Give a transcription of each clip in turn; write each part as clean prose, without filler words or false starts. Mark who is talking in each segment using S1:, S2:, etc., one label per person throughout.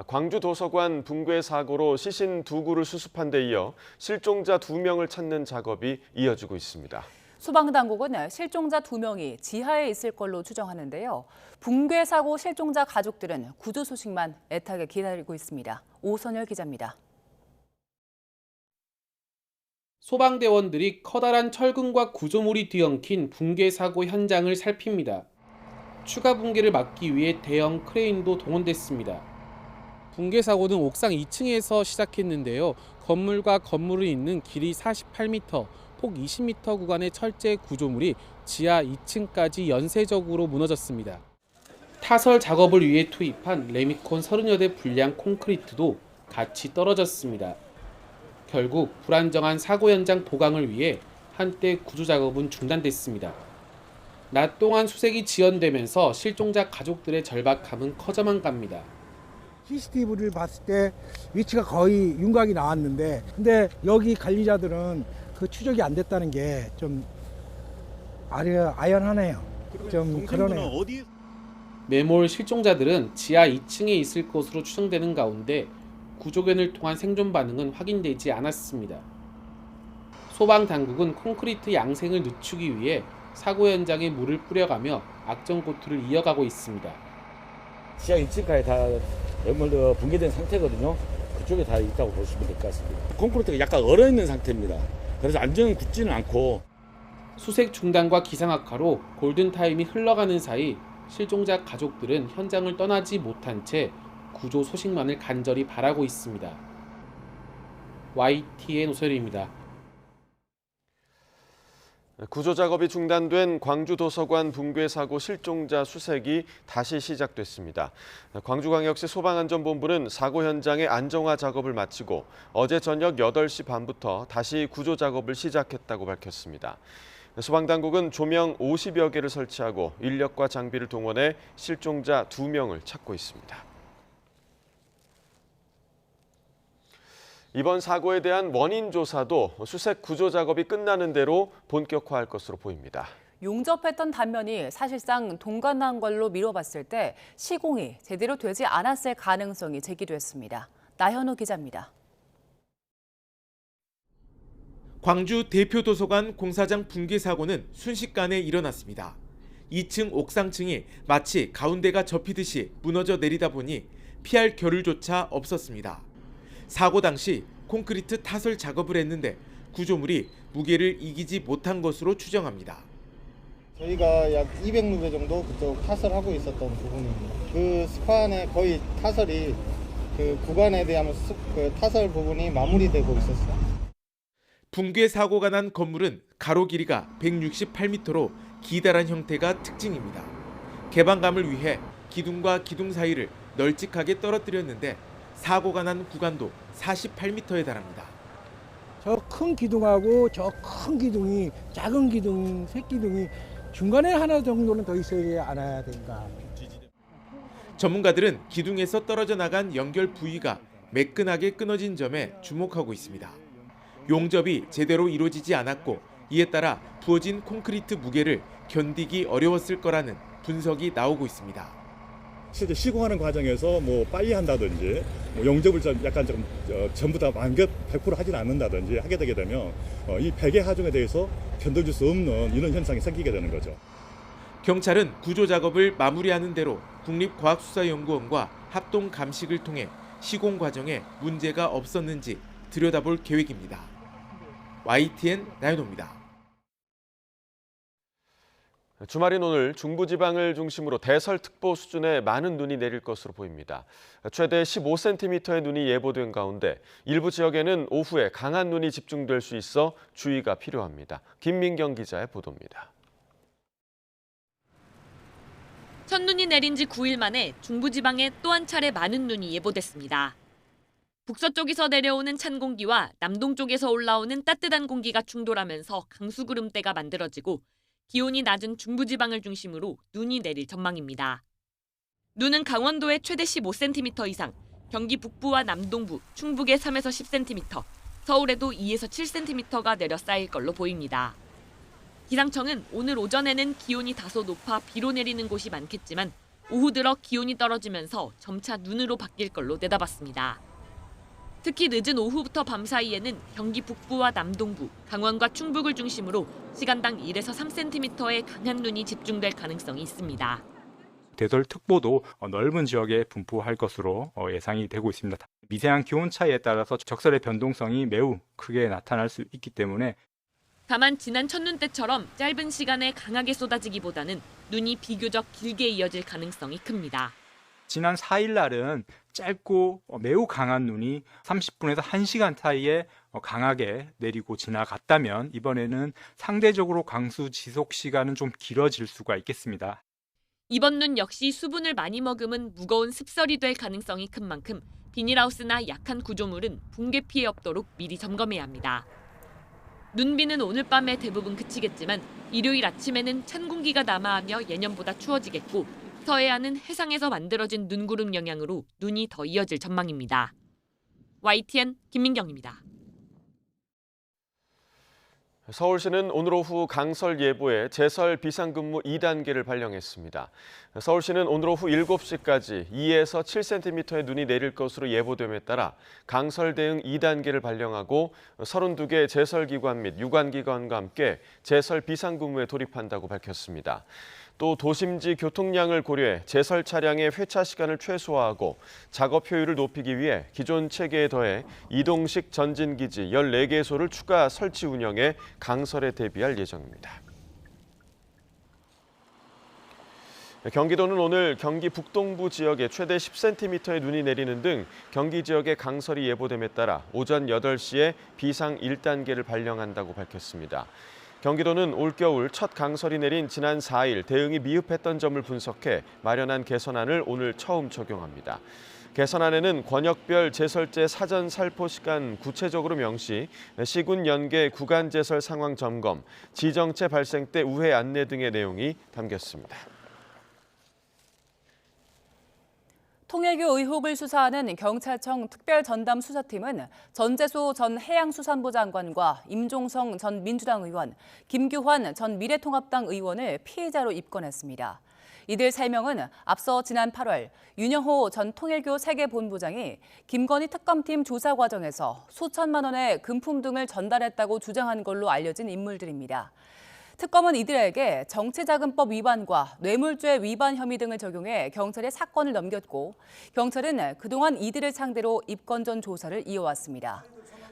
S1: 광주 도서관 붕괴 사고로 시신 2구를 수습한 데 이어 실종자 2명을 찾는 작업이 이어지고 있습니다.
S2: 소방당국은 실종자 2명이 지하에 있을 걸로 추정하는데요. 붕괴 사고 실종자 가족들은 구조 소식만 애타게 기다리고 있습니다. 오선열 기자입니다.
S3: 소방대원들이 커다란 철근과 구조물이 뒤엉킨 붕괴 사고 현장을 살핍니다. 추가 붕괴를 막기 위해 대형 크레인도 동원됐습니다. 붕괴 사고는 옥상 2층에서 시작했는데요. 건물과 건물이 있는 길이 48m, 폭 20m 구간의 철제 구조물이 지하 2층까지 연쇄적으로 무너졌습니다. 타설 작업을 위해 투입한 레미콘 30여 대 분량 콘크리트도 같이 떨어졌습니다. 결국 불안정한 사고 현장 보강을 위해 한때 구조 작업은 중단됐습니다. 낮 동안 수색이 지연되면서 실종자 가족들의 절박함은 커져만 갑니다.
S4: CCTV를 봤을 때 위치가 거의 윤곽이 나왔는데 근데 여기 관리자들은 그 추적이 안 됐다는 게 좀 아연하네요. 좀 그러네요.
S3: 매몰 실종자들은 지하 2층에 있을 것으로 추정되는 가운데 구조견을 통한 생존 반응은 확인되지 않았습니다. 소방당국은 콘크리트 양생을 늦추기 위해 사고 현장에 물을 뿌려가며 악전고투를 이어가고 있습니다.
S5: 지하 2층까지 다 매몰 붕괴된 상태거든요. 그쪽에 다 있다고 보시면 될 것 같습니다. 콘크리트가 약간 얼어있는 상태입니다. 그래서 안전은 굳지는 않고.
S3: 수색 중단과 기상 악화로 골든타임이 흘러가는 사이 실종자 가족들은 현장을 떠나지 못한 채 구조 소식만을 간절히 바라고 있습니다. YTN 오설입니다.
S1: 구조 작업이 중단된 광주 도서관 붕괴 사고 실종자 수색이 다시 시작됐습니다. 광주광역시 소방안전본부는 사고 현장의 안정화 작업을 마치고 어제 저녁 8시 반부터 다시 구조 작업을 시작했다고 밝혔습니다. 소방당국은 조명 50여 개를 설치하고 인력과 장비를 동원해 실종자 2명을 찾고 있습니다. 이번 사고에 대한 원인 조사도 수색 구조 작업이 끝나는 대로 본격화할 것으로 보입니다.
S2: 용접했던 단면이 사실상 동관난 걸로 미뤄봤을 때 시공이 제대로 되지 않았을 가능성이 제기됐습니다. 나현우 기자입니다.
S6: 광주 대표도서관 공사장 붕괴 사고는 순식간에 일어났습니다. 2층 옥상층이 마치 가운데가 접히듯이 무너져 내리다 보니 피할 겨를조차 없었습니다. 사고 당시 콘크리트 타설 작업을 했는데 구조물이 무게를 이기지 못한 것으로 추정합니다.
S7: 저희가 약 200루베 정도 그쪽 타설하고 있었던 부분입니다. 그 스판에 거의 타설이 그 구간에 대한 그 타설 부분이 마무리되고 있었어요.
S6: 붕괴 사고가 난 건물은 가로 길이가 168m로 기다란 형태가 특징입니다. 개방감을 위해 기둥과 기둥 사이를 널찍하게 떨어뜨렸는데 사고가 난 구간도 48m에 달합니다.
S4: 저 큰 기둥하고 저 큰 기둥이 작은 기둥, 새기둥이 중간에 하나 정도는 더 있어야 않아야 된가.
S6: 전문가들은 기둥에서 떨어져 나간 연결 부위가 매끈하게 끊어진 점에 주목하고 있습니다. 용접이 제대로 이루어지지 않았고 이에 따라 부어진 콘크리트 무게를 견디기 어려웠을 거라는 분석이 나오고 있습니다.
S8: 실제 시공하는 과정에서 뭐 빨리 한다든지 뭐 용접을 약간 좀 전부 다 완벽 100% 하진 않는다든지 하게 되게 되면 이 폐괴 하중에 대해서 견뎌줄 수 없는 이런 현상이 생기게 되는 거죠.
S6: 경찰은 구조 작업을 마무리하는 대로 국립과학수사연구원과 합동 감식을 통해 시공 과정에 문제가 없었는지 들여다볼 계획입니다. YTN 나연호입니다.
S1: 주말인 오늘 중부지방을 중심으로 대설특보 수준의 많은 눈이 내릴 것으로 보입니다. 최대 15cm의 눈이 예보된 가운데 일부 지역에는 오후에 강한 눈이 집중될 수 있어 주의가 필요합니다. 김민경 기자의 보도입니다.
S9: 첫눈이 내린 지 9일 만에 중부지방에 또 한 차례 많은 눈이 예보됐습니다. 북서쪽에서 내려오는 찬 공기와 남동쪽에서 올라오는 따뜻한 공기가 충돌하면서 강수구름대가 만들어지고 기온이 낮은 중부지방을 중심으로 눈이 내릴 전망입니다. 눈은 강원도에 최대 15cm 이상, 경기 북부와 남동부, 충북에 3에서 10cm, 서울에도 2에서 7cm가 내려 쌓일 걸로 보입니다. 기상청은 오늘 오전에는 기온이 다소 높아 비로 내리는 곳이 많겠지만 오후 들어 기온이 떨어지면서 점차 눈으로 바뀔 걸로 내다봤습니다. 특히 늦은 오후부터 밤 사이에는 경기 북부와 남동부, 강원과 충북을 중심으로 시간당 1에서 3cm의 강한 눈이 집중될 가능성이 있습니다.
S10: 대설특보도 넓은 지역에 분포할 것으로 예상이 되고 있습니다. 미세한 기온 차이에 따라서 적설의 변동성이 매우 크게 나타날 수 있기 때문에
S9: 다만 지난 첫눈 때처럼 짧은 시간에 강하게 쏟아지기보다는 눈이 비교적 길게 이어질 가능성이 큽니다.
S10: 지난 4일 날은 짧고 매우 강한 눈이 30분에서 1시간 사이에 강하게 내리고 지나갔다면 이번에는 상대적으로 강수 지속 시간은 좀 길어질 수가 있겠습니다.
S9: 이번 눈 역시 수분을 많이 머금은 무거운 습설이 될 가능성이 큰 만큼 비닐하우스나 약한 구조물은 붕괴 피해 없도록 미리 점검해야 합니다. 눈비는 오늘 밤에 대부분 그치겠지만 일요일 아침에는 찬 공기가 남하하며 예년보다 추워지겠고 서해안은 해상에서 만들어진 눈구름 영향으로 눈이 더 이어질 전망입니다. YTN 김민경입니다.
S1: 서울시는 오늘 오후 강설 예보에 제설 비상근무 2단계를 발령했습니다. 서울시는 오늘 오후 7시까지 2에서 7cm의 눈이 내릴 것으로 예보됨에 따라 강설 대응 2단계를 발령하고 32개 제설기관 및 유관기관과 함께 제설 비상근무에 돌입한다고 밝혔습니다. 또 도심지 교통량을 고려해 제설 차량의 회차 시간을 최소화하고 작업 효율을 높이기 위해 기존 체계에 더해 이동식 전진기지 14개소를 추가 설치 운영해 강설에 대비할 예정입니다. 경기도는 오늘 경기 북동부 지역에 최대 10cm의 눈이 내리는 등 경기 지역의 강설이 예보됨에 따라 오전 8시에 비상 1단계를 발령한다고 밝혔습니다. 경기도는 올겨울 첫 강설이 내린 지난 4일 대응이 미흡했던 점을 분석해 마련한 개선안을 오늘 처음 적용합니다. 개선안에는 권역별 제설제 사전 살포 시간 구체적으로 명시, 시군 연계 구간 제설 상황 점검, 지정체 발생 때 우회 안내 등의 내용이 담겼습니다.
S2: 통일교 의혹을 수사하는 경찰청 특별전담수사팀은 전재수 전 해양수산부 장관과 임종성 전 민주당 의원, 김규환 전 미래통합당 의원을 피의자로 입건했습니다. 이들 3명은 앞서 지난 8월 윤영호 전 통일교 세계본부장이 김건희 특검팀 조사 과정에서 수천만 원의 금품 등을 전달했다고 주장한 걸로 알려진 인물들입니다. 특검은 이들에게 정치자금법 위반과 뇌물죄 위반 혐의 등을 적용해 경찰에 사건을 넘겼고 경찰은 그동안 이들을 상대로 입건 전 조사를 이어왔습니다.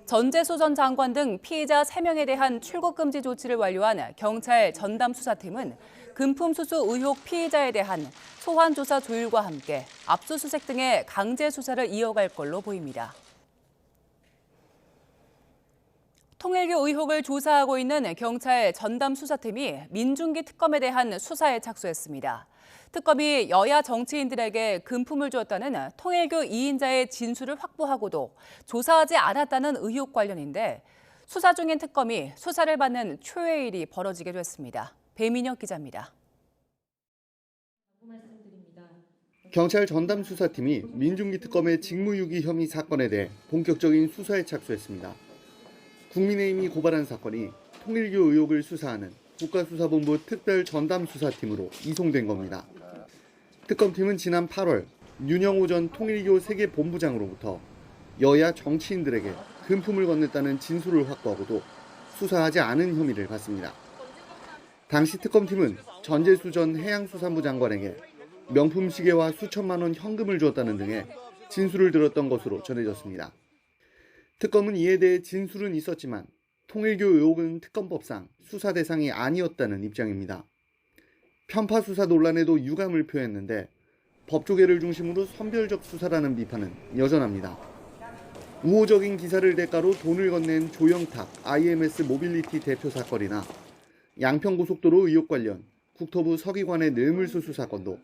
S2: 전재수 전 장관 등 피의자 3명에 대한 출국 금지 조치를 완료한 경찰 전담수사팀은 금품 수수 의혹 피의자에 대한 소환 조사 조율과 함께 압수수색 등의 강제 수사를 이어갈 걸로 보입니다. 통일교 의혹을 조사하고 있는 경찰 전담수사팀이 민중기 특검에 대한 수사에 착수했습니다. 특검이 여야 정치인들에게 금품을 주었다는 통일교 2인자의 진술을 확보하고도 조사하지 않았다는 의혹 관련인데 수사 중인 특검이 수사를 받는 초유의 일이 벌어지게 됐습니다. 배민혁 기자입니다.
S11: 경찰 전담수사팀이 민중기 특검의 직무유기 혐의 사건에 대해 본격적인 수사에 착수했습니다. 국민의힘이 고발한 사건이 통일교 의혹을 수사하는 국가수사본부 특별전담수사팀으로 이송된 겁니다. 특검팀은 지난 8월 윤영호 전 통일교 세계본부장으로부터 여야 정치인들에게 금품을 건넸다는 진술을 확보하고도 수사하지 않은 혐의를 받습니다. 당시 특검팀은 전재수 전 해양수산부 장관에게 명품 시계와 수천만 원 현금을 주었다는 등의 진술을 들었던 것으로 전해졌습니다. 특검은 이에 대해 진술은 있었지만 통일교 의혹은 특검법상 수사 대상이 아니었다는 입장입니다. 편파 수사 논란에도 유감을 표했는데 법조계를 중심으로 선별적 수사라는 비판은 여전합니다. 우호적인 기사를 대가로 돈을 건넨 조영탁 IMS 모빌리티 대표 사건이나 양평고속도로 의혹 관련 국토부 서기관의 뇌물수수 사건도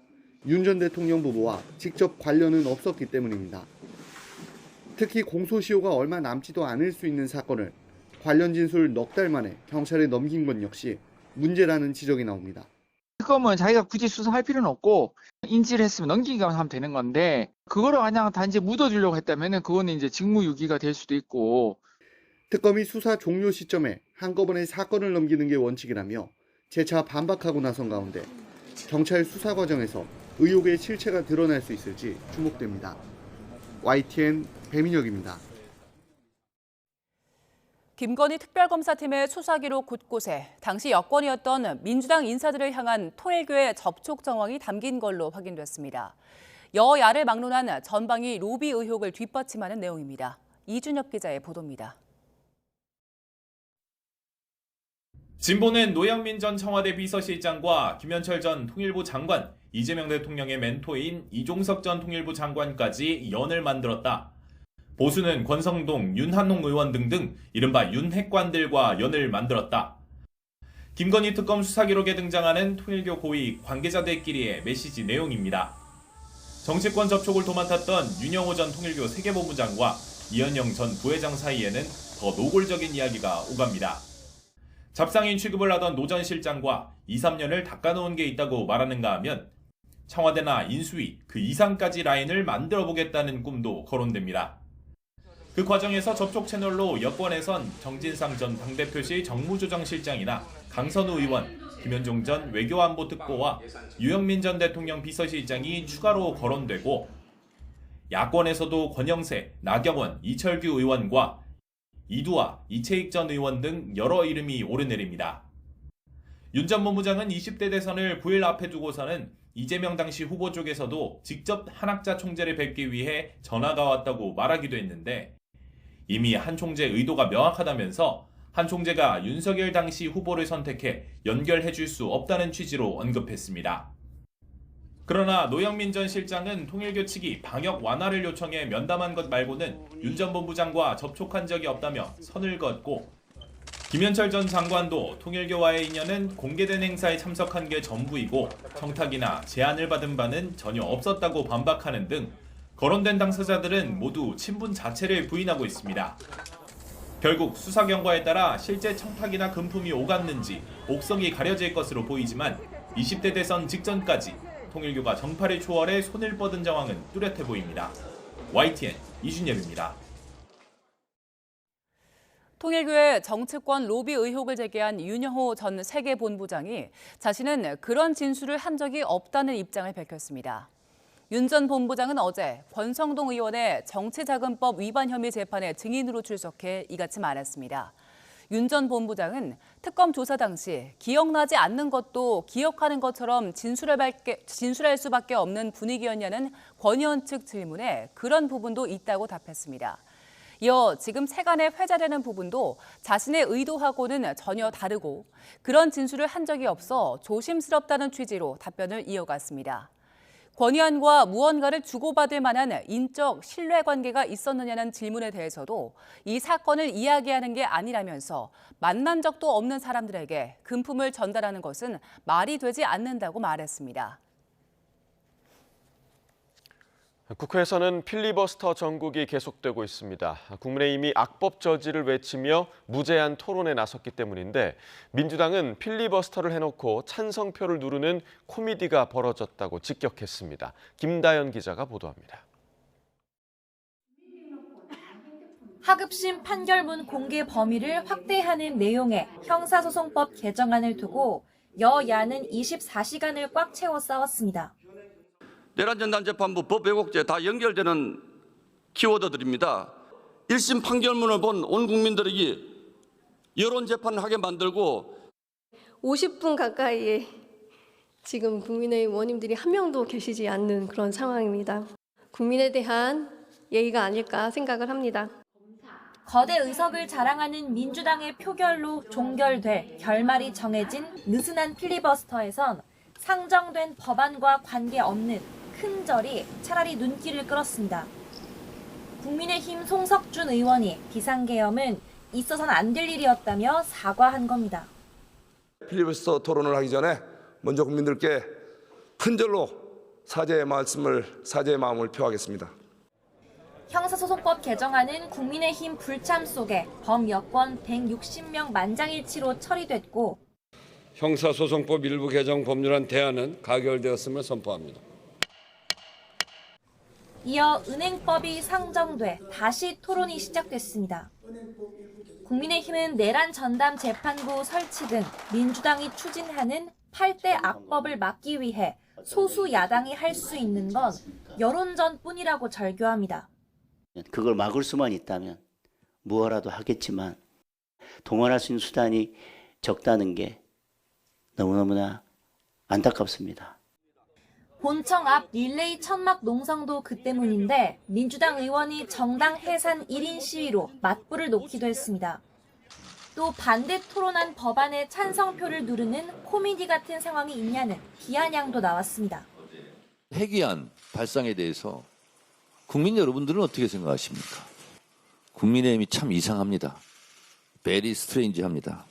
S11: 윤 전 대통령 부부와 직접 관련은 없었기 때문입니다. 특히 공소시효가 얼마 남지도 않을 수 있는 사건을 관련 진술 넉 달 만에 경찰에 넘긴 건 역시 문제라는 지적이 나옵니다.
S12: 특검은 자기가 굳이 수사할 필요는 없고 인지를 했으면 넘기기만 하면 되는 건데 그거를 그냥 단지 묻어주려고 했다면 그거는 이제 직무유기가 될 수도 있고.
S11: 특검이 수사 종료 시점에 한꺼번에 사건을 넘기는 게 원칙이라며 재차 반박하고 나선 가운데 경찰 수사 과정에서 의혹의 실체가 드러날 수 있을지 주목됩니다. YTN 배민혁입니다.
S2: 김건희 특별검사팀의 수사 기록 곳곳에 당시 여권이었던 민주당 인사들을 향한 통일교의 접촉 정황이 담긴 걸로 확인됐습니다. 여야를 막론한 전방위 로비 의혹을 뒷받침하는 내용입니다. 이준엽 기자의 보도입니다.
S13: 진보는 노영민 전 청와대 비서실장과 김현철 전 통일부 장관, 이재명 대통령의 멘토인 이종석 전 통일부 장관까지 연을 만들었다. 보수는 권성동, 윤한홍 의원 등등 이른바 윤핵관들과 연을 만들었다. 김건희 특검 수사 기록에 등장하는 통일교 고위 관계자들끼리의 메시지 내용입니다. 정치권 접촉을 도맡았던 윤영호 전 통일교 세계본부장과 이현영 전 부회장 사이에는 더 노골적인 이야기가 오갑니다. 잡상인 취급을 하던 노 전 실장과 2, 3년을 닦아놓은 게 있다고 말하는가 하면 청와대나 인수위 그 이상까지 라인을 만들어보겠다는 꿈도 거론됩니다. 그 과정에서 접촉 채널로 여권에선 정진상 전 당대표실 정무조정실장이나 강선우 의원, 김현종 전 외교안보특보와 유영민 전 대통령 비서실장이 추가로 거론되고 야권에서도 권영세, 나경원, 이철규 의원과 이두아, 이채익 전 의원 등 여러 이름이 오르내립니다. 윤 전 본부장은 20대 대선을 9일 앞에 두고서는 이재명 당시 후보 쪽에서도 직접 한학자 총재를 뵙기 위해 전화가 왔다고 말하기도 했는데 이미 한 총재의 의도가 명확하다면서 한 총재가 윤석열 당시 후보를 선택해 연결해 줄 수 없다는 취지로 언급했습니다. 그러나 노영민 전 실장은 통일교 측이 방역 완화를 요청해 면담한 것 말고는 윤 전 본부장과 접촉한 적이 없다며 선을 그었고 김현철 전 장관도 통일교와의 인연은 공개된 행사에 참석한 게 전부이고 청탁이나 제안을 받은 바는 전혀 없었다고 반박하는 등 거론된 당사자들은 모두 친분 자체를 부인하고 있습니다. 결국 수사 경과에 따라 실제 청탁이나 금품이 오갔는지 옥석이 가려질 것으로 보이지만 20대 대선 직전까지 통일교가 정파를 초월해 손을 뻗은 정황은 뚜렷해 보입니다. YTN 이준엽입니다.
S2: 통일교의 정치권 로비 의혹을 제기한 윤영호 전 세계본부장이 자신은 그런 진술을 한 적이 없다는 입장을 밝혔습니다. 윤 전 본부장은 어제 권성동 의원의 정치자금법 위반 혐의 재판에 증인으로 출석해 이같이 말했습니다. 윤 전 본부장은 특검 조사 당시 기억나지 않는 것도 기억하는 것처럼 진술할 수밖에 없는 분위기였냐는 권 의원 측 질문에 그런 부분도 있다고 답했습니다. 이어 지금 세간에 회자되는 부분도 자신의 의도하고는 전혀 다르고 그런 진술을 한 적이 없어 조심스럽다는 취지로 답변을 이어갔습니다. 권 의원과 무언가를 주고받을 만한 인적 신뢰관계가 있었느냐는 질문에 대해서도 이 사건을 이야기하는 게 아니라면서 만난 적도 없는 사람들에게 금품을 전달하는 것은 말이 되지 않는다고 말했습니다.
S1: 국회에서는 필리버스터 전국이 계속되고 있습니다. 국민의힘이 악법 저지를 외치며 무제한 토론에 나섰기 때문인데 민주당은 필리버스터를 해놓고 찬성표를 누르는 코미디가 벌어졌다고 직격했습니다. 김다연 기자가 보도합니다.
S14: 하급심 판결문 공개 범위를 확대하는 내용의 형사소송법 개정안을 두고 여야는 24시간을 꽉 채워 싸웠습니다.
S15: 내란전담재판부 법왜곡죄 다 연결되는 키워드들입니다. 1심 판결문을 본 온 국민들에게 여론재판을 하게 만들고
S16: 50분 가까이에 지금 국민의힘 의원님들이 한 명도 계시지 않는 그런 상황입니다. 국민에 대한 예의가 아닐까 생각을 합니다.
S14: 거대 의석을 자랑하는 민주당의 표결로 종결돼 결말이 정해진 느슨한 필리버스터에선 상정된 법안과 관계없는 큰 절이 차라리 눈길을 끌었습니다. 국민의힘 송석준 의원이 비상계엄은 있어서는 안 될 일이었다며 사과한 겁니다.
S17: 필리버스터 토론을 하기 전에 먼저 국민들께 큰 절로 사죄의 마음을 표하겠습니다.
S14: 형사소송법 개정안은 국민의힘 불참 속에 범여권 160명 만장일치로 처리됐고
S15: 형사소송법 일부 개정 법률안 대안은 가결되었음을 선포합니다.
S14: 이어 은행법이 상정돼 다시 토론이 시작됐습니다. 국민의힘은 내란 전담 재판부 설치 등 민주당이 추진하는 8대 악법을 막기 위해 소수 야당이 할 수 있는 건 여론전뿐이라고 절교합니다.
S18: 그걸 막을 수만 있다면 무엇라도 하겠지만 동원할 수 있는 수단이 적다는 게 너무너무나 안타깝습니다.
S14: 본청 앞 릴레이 천막 농성도 그 때문인데 민주당 의원이 정당 해산 1인 시위로 맞불을 놓기도 했습니다. 또 반대 토론안 법안의 찬성표를 누르는 코미디 같은 상황이 있냐는 비아냥도 나왔습니다.
S19: 핵위안 발상에 대해서 국민 여러분들은 어떻게 생각하십니까? 국민의힘이 참 이상합니다. 베리 스트레인지합니다.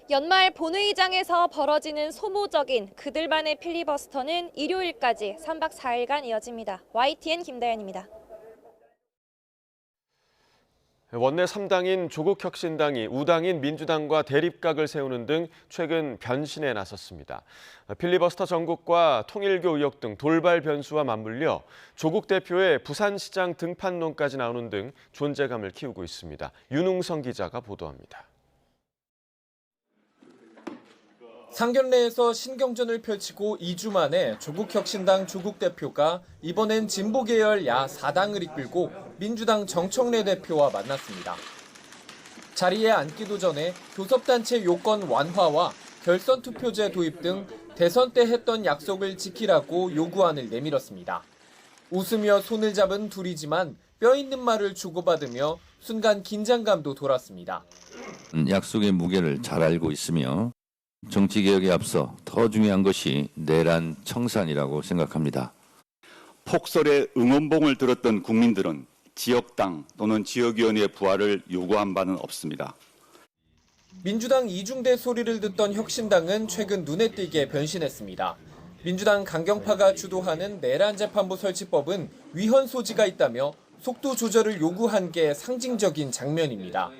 S20: 연말 본회의장에서 벌어지는 소모적인 그들만의 필리버스터는 일요일까지 3박 4일간 이어집니다. YTN 김다연입니다.
S1: 원내 3당인 조국혁신당이 우당인 민주당과 대립각을 세우는 등 최근 변신에 나섰습니다. 필리버스터 전국과 통일교 의혹 등 돌발 변수와 맞물려 조국 대표의 부산시장 등판론까지 나오는 등 존재감을 키우고 있습니다. 윤웅성 기자가 보도합니다.
S21: 상견례에서 신경전을 펼치고 2주 만에 조국혁신당 조국 대표가 이번엔 진보계열 야 4당을 이끌고 민주당 정청래 대표와 만났습니다. 자리에 앉기도 전에 교섭단체 요건 완화와 결선투표제 도입 등 대선 때 했던 약속을 지키라고 요구안을 내밀었습니다. 웃으며 손을 잡은 둘이지만 뼈 있는 말을 주고받으며 순간 긴장감도 돌았습니다.
S19: 약속의 무게를 잘 알고 있으며 정치개혁에 앞서 더 중요한 것이 내란 청산이라고 생각합니다.
S22: 폭설에 응원봉을 들었던 국민들은 지역당 또는 지역위원회의 부활을 요구한 바는 없습니다.
S21: 민주당 이중대 소리를 듣던 혁신당은 최근 눈에 띄게 변신했습니다. 민주당 강경파가 주도하는 내란재판부 설치법은 위헌 소지가 있다며 속도 조절을 요구한 게 상징적인 장면입니다.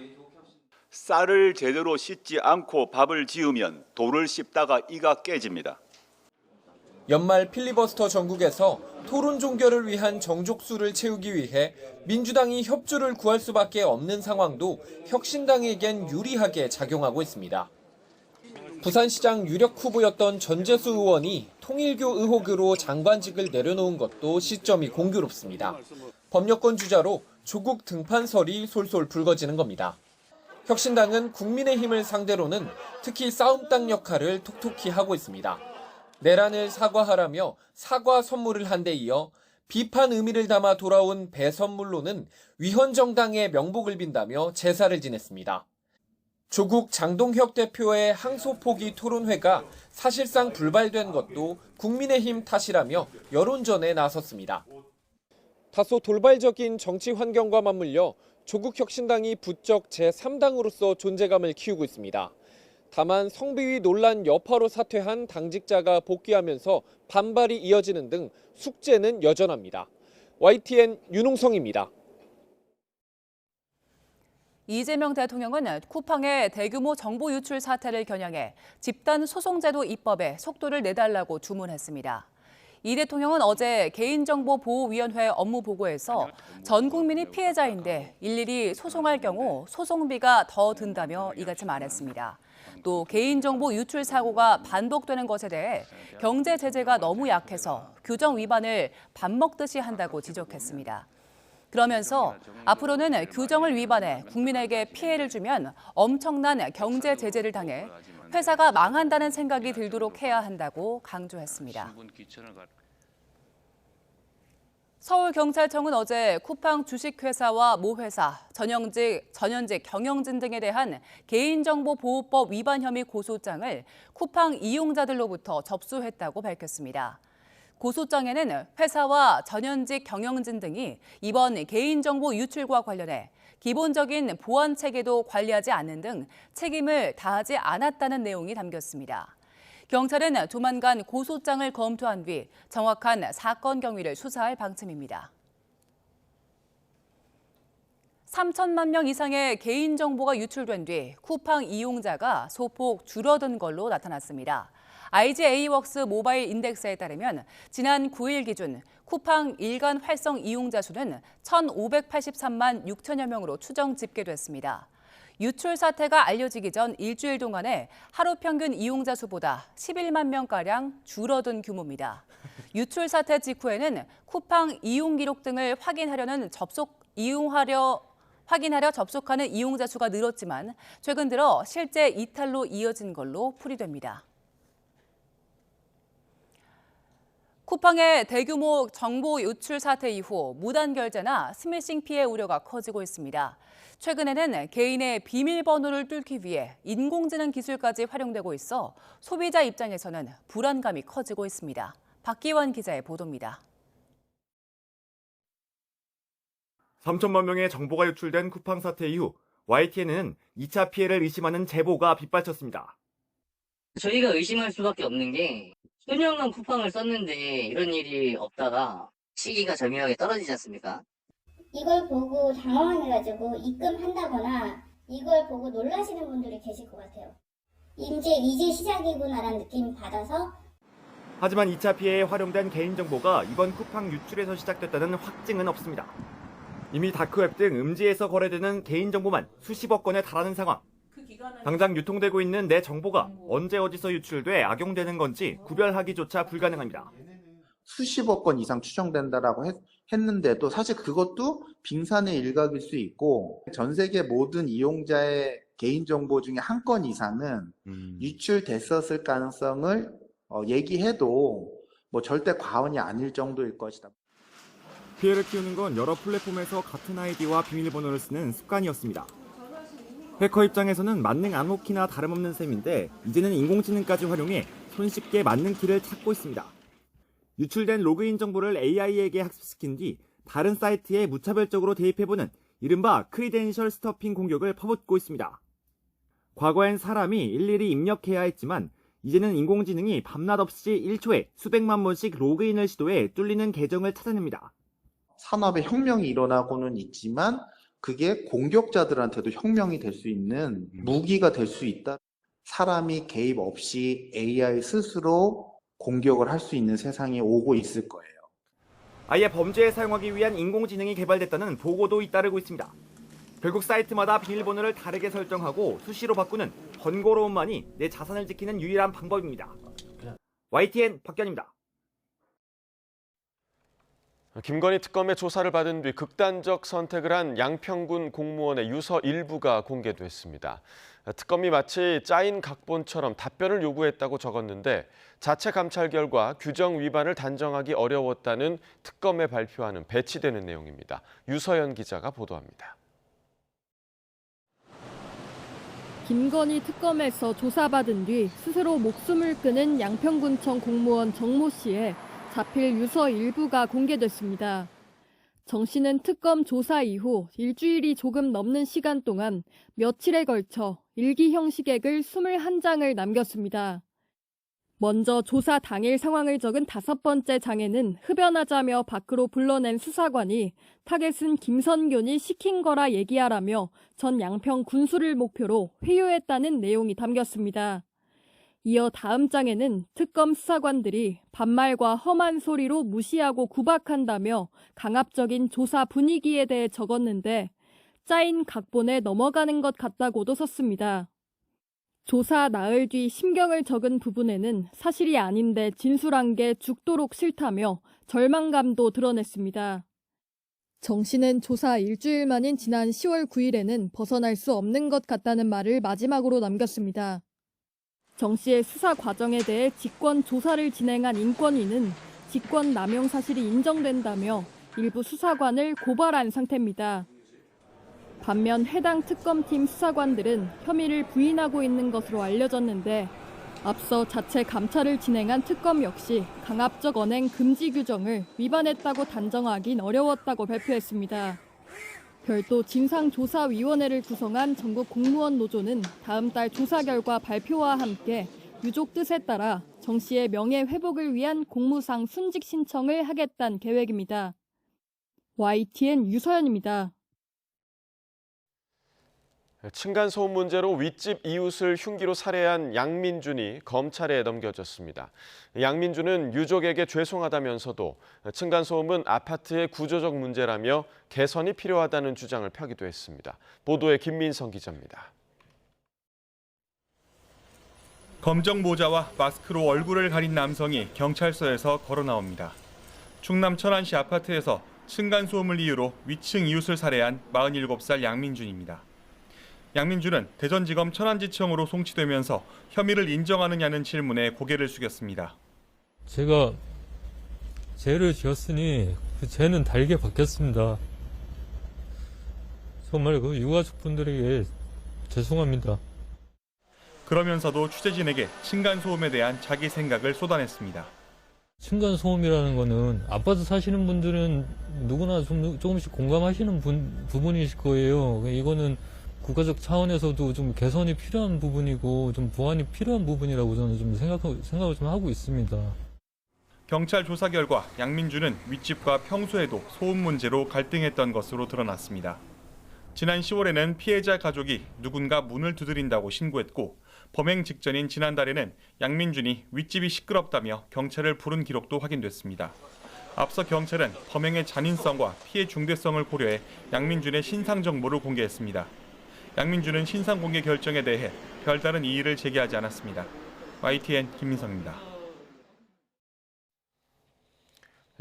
S22: 쌀을 제대로 씻지 않고 밥을 지으면 돌을 씹다가 이가 깨집니다.
S21: 연말 필리버스터 전국에서 토론 종결을 위한 정족수를 채우기 위해 민주당이 협조를 구할 수밖에 없는 상황도 혁신당에겐 유리하게 작용하고 있습니다. 부산시장 유력 후보였던 전재수 의원이 통일교 의혹으로 장관직을 내려놓은 것도 시점이 공교롭습니다. 법여권 주자로 조국 등판설이 솔솔 불거지는 겁니다. 혁신당은 국민의힘을 상대로는 특히 싸움당 역할을 톡톡히 하고 있습니다. 내란을 사과하라며 사과 선물을 한 데 이어 비판 의미를 담아 돌아온 배선물로는 위헌 정당의 명복을 빈다며 제사를 지냈습니다. 조국 장동혁 대표의 항소 포기 토론회가 사실상 불발된 것도 국민의힘 탓이라며 여론전에 나섰습니다. 다소 돌발적인 정치 환경과 맞물려 조국 혁신당이 부쩍 제3당으로서 존재감을 키우고 있습니다. 다만 성비위 논란 여파로 사퇴한 당직자가 복귀하면서 반발이 이어지는 등 숙제는 여전합니다. YTN 윤홍성입니다.
S2: 이재명 대통령은 쿠팡의 대규모 정보 유출 사태를 겨냥해 집단 소송제도 입법에 속도를 내달라고 주문했습니다. 이 대통령은 어제 개인정보보호위원회 업무 보고에서 전 국민이 피해자인데 일일이 소송할 경우 소송비가 더 든다며 이같이 말했습니다. 또 개인정보 유출 사고가 반복되는 것에 대해 경제 제재가 너무 약해서 규정 위반을 밥 먹듯이 한다고 지적했습니다. 그러면서 앞으로는 규정을 위반해 국민에게 피해를 주면 엄청난 경제 제재를 당해 회사가 망한다는 생각이 들도록 해야 한다고 강조했습니다. 서울경찰청은 어제 쿠팡 주식회사와 모회사, 전현직 경영진 등에 대한 개인정보보호법 위반 혐의 고소장을 쿠팡 이용자들로부터 접수했다고 밝혔습니다. 고소장에는 회사와 전현직 경영진 등이 이번 개인정보 유출과 관련해 기본적인 보안 체계도 관리하지 않는 등 책임을 다하지 않았다는 내용이 담겼습니다. 경찰은 조만간 고소장을 검토한 뒤 정확한 사건 경위를 수사할 방침입니다. 3천만 명 이상의 개인정보가 유출된 뒤 쿠팡 이용자가 소폭 줄어든 걸로 나타났습니다. IGA웍스 모바일 인덱스에 따르면 지난 9일 기준 쿠팡 일간 활성 이용자 수는 1,583만 6천여 명으로 추정 집계됐습니다. 유출 사태가 알려지기 전 일주일 동안에 하루 평균 이용자 수보다 11만 명가량 줄어든 규모입니다. 유출 사태 직후에는 쿠팡 이용 기록 등을 확인하려 접속하는 이용자 수가 늘었지만 최근 들어 실제 이탈로 이어진 걸로 풀이됩니다. 쿠팡의 대규모 정보 유출 사태 이후 무단 결제나 스미싱 피해 우려가 커지고 있습니다. 최근에는 개인의 비밀번호를 뚫기 위해 인공지능 기술까지 활용되고 있어 소비자 입장에서는 불안감이 커지고 있습니다. 박기원 기자의 보도입니다.
S3: 3천만 명의 정보가 유출된 쿠팡 사태 이후 YTN은 2차 피해를 의심하는 제보가 빗발쳤습니다.
S5: 저희가 의심할 수밖에 없는 게 수년간 쿠팡을 썼는데 이런 일이 없다가 시기가 절묘하게 떨어지지 않습니까?
S23: 이걸 보고 당황해가지고 입금한다거나 이걸 보고 놀라시는 분들이 계실 것 같아요. 이제 시작이구나라는 느낌이 받아서.
S3: 하지만 2차 피해에 활용된 개인정보가 이번 쿠팡 유출에서 시작됐다는 확증은 없습니다. 이미 다크웹 등 음지에서 거래되는 개인정보만 수십억 건에 달하는 상황. 당장 유통되고 있는 내 정보가 언제 어디서 유출돼 악용되는 건지 구별하기조차 불가능합니다.
S24: 수십억 건 이상 추정된다라고 했는데도 사실 그것도 빙산의 일각일 수 있고 전 세계 모든 이용자의 개인정보 중에 한 건 이상은 유출됐었을 가능성을 얘기해도 뭐 절대 과언이 아닐 정도일 것이다.
S3: 피해를 키우는 건 여러 플랫폼에서 같은 아이디와 비밀번호를 쓰는 습관이었습니다. 해커 입장에서는 만능 암호키나 다름없는 셈인데 이제는 인공지능까지 활용해 손쉽게 맞는 키를 찾고 있습니다. 유출된 로그인 정보를 AI에게 학습시킨 뒤 다른 사이트에 무차별적으로 대입해보는 이른바 크리덴셜 스터핑 공격을 퍼붓고 있습니다. 과거엔 사람이 일일이 입력해야 했지만 이제는 인공지능이 밤낮 없이 1초에 수백만 번씩 로그인을 시도해 뚫리는 계정을 찾아냅니다.
S24: 산업의 혁명이 일어나고는 있지만 그게 공격자들한테도 혁명이 될 수 있는 무기가 될 수 있다. 사람이 개입 없이 AI 스스로 공격을 할 수 있는 세상이 오고 있을 거예요.
S3: 아예 범죄에 사용하기 위한 인공지능이 개발됐다는 보고도 잇따르고 있습니다. 결국 사이트마다 비밀번호를 다르게 설정하고 수시로 바꾸는 번거로움만이 내 자산을 지키는 유일한 방법입니다. YTN 박견입니다.
S1: 김건희 특검의 조사를 받은 뒤 극단적 선택을 한 양평군 공무원의 유서 일부가 공개됐습니다. 특검이 마치 짜인 각본처럼 답변을 요구했다고 적었는데 자체 감찰 결과 규정 위반을 단정하기 어려웠다는 특검의 발표와는 배치되는 내용입니다. 유서연 기자가 보도합니다.
S25: 김건희 특검에서 조사받은 뒤 스스로 목숨을 끊은 양평군청 공무원 정모 씨의 자필 유서 일부가 공개됐습니다. 정 씨는 특검 조사 이후 일주일이 조금 넘는 시간 동안 며칠에 걸쳐 일기 형식액을 21장을 남겼습니다. 먼저 조사 당일 상황을 적은 5번째 장에는 흡연하자며 밖으로 불러낸 수사관이 타겟은 김선균이 시킨 거라 얘기하라며 전 양평 군수를 목표로 회유했다는 내용이 담겼습니다. 이어 다음 장에는 특검 수사관들이 반말과 험한 소리로 무시하고 구박한다며 강압적인 조사 분위기에 대해 적었는데 짜인 각본에 넘어가는 것 같다고도 썼습니다. 조사 나흘 뒤 심경을 적은 부분에는 사실이 아닌데 진술한 게 죽도록 싫다며 절망감도 드러냈습니다. 정 씨는 조사 일주일 만인 지난 10월 9일에는 벗어날 수 없는 것 같다는 말을 마지막으로 남겼습니다. 정 씨의 수사 과정에 대해 직권 조사를 진행한 인권위는 직권 남용 사실이 인정된다며 일부 수사관을 고발한 상태입니다. 반면 해당 특검팀 수사관들은 혐의를 부인하고 있는 것으로 알려졌는데 앞서 자체 감찰을 진행한 특검 역시 강압적 언행 금지 규정을 위반했다고 단정하긴 어려웠다고 발표했습니다. 별도 진상조사위원회를 구성한 전국 공무원 노조는 다음 달 조사 결과 발표와 함께 유족 뜻에 따라 정 씨의 명예 회복을 위한 공무상 순직 신청을 하겠다는 계획입니다. YTN 유서연입니다.
S1: 층간소음 문제로 윗집 이웃을 흉기로 살해한 양민준이 검찰에 넘겨졌습니다. 양민준은 유족에게 죄송하다면서도 층간소음은 아파트의 구조적 문제라며 개선이 필요하다는 주장을 펴기도 했습니다. 보도에 김민성 기자입니다.
S4: 검정 모자와 마스크로 얼굴을 가린 남성이 경찰서에서 걸어 나옵니다. 충남 천안시 아파트에서 층간소음을 이유로 위층 이웃을 살해한 47살 양민준입니다. 양민준은 대전지검 천안지청으로 송치되면서 혐의를 인정하느냐는 질문에 고개를 숙였습니다.
S6: 제가 죄를 지었으니 그 죄는 달게 받겠습니다. 정말 그 유가족분들에게 죄송합니다.
S4: 그러면서도 취재진에게 층간소음에 대한 자기 생각을 쏟아냈습니다.
S6: 층간소음이라는 거는 아파트 사시는 분들은 누구나 조금씩 공감하시는 부분이실 거예요. 이거는 국가적 차원에서도 좀 개선이 필요한 부분이고 좀 보완이 필요한 부분이라고 저는 좀 생각을 좀 하고 있습니다.
S4: 경찰 조사 결과 양민준은 윗집과 평소에도 소음 문제로 갈등했던 것으로 드러났습니다. 지난 10월에는 피해자 가족이 누군가 문을 두드린다고 신고했고 범행 직전인 지난달에는 양민준이 윗집이 시끄럽다며 경찰을 부른 기록도 확인됐습니다. 앞서 경찰은 범행의 잔인성과 피해 중대성을 고려해 양민준의 신상 정보를 공개했습니다. 양민준은 신상 공개 결정에 대해 별다른 이의를 제기하지 않았습니다. YTN 김민성입니다.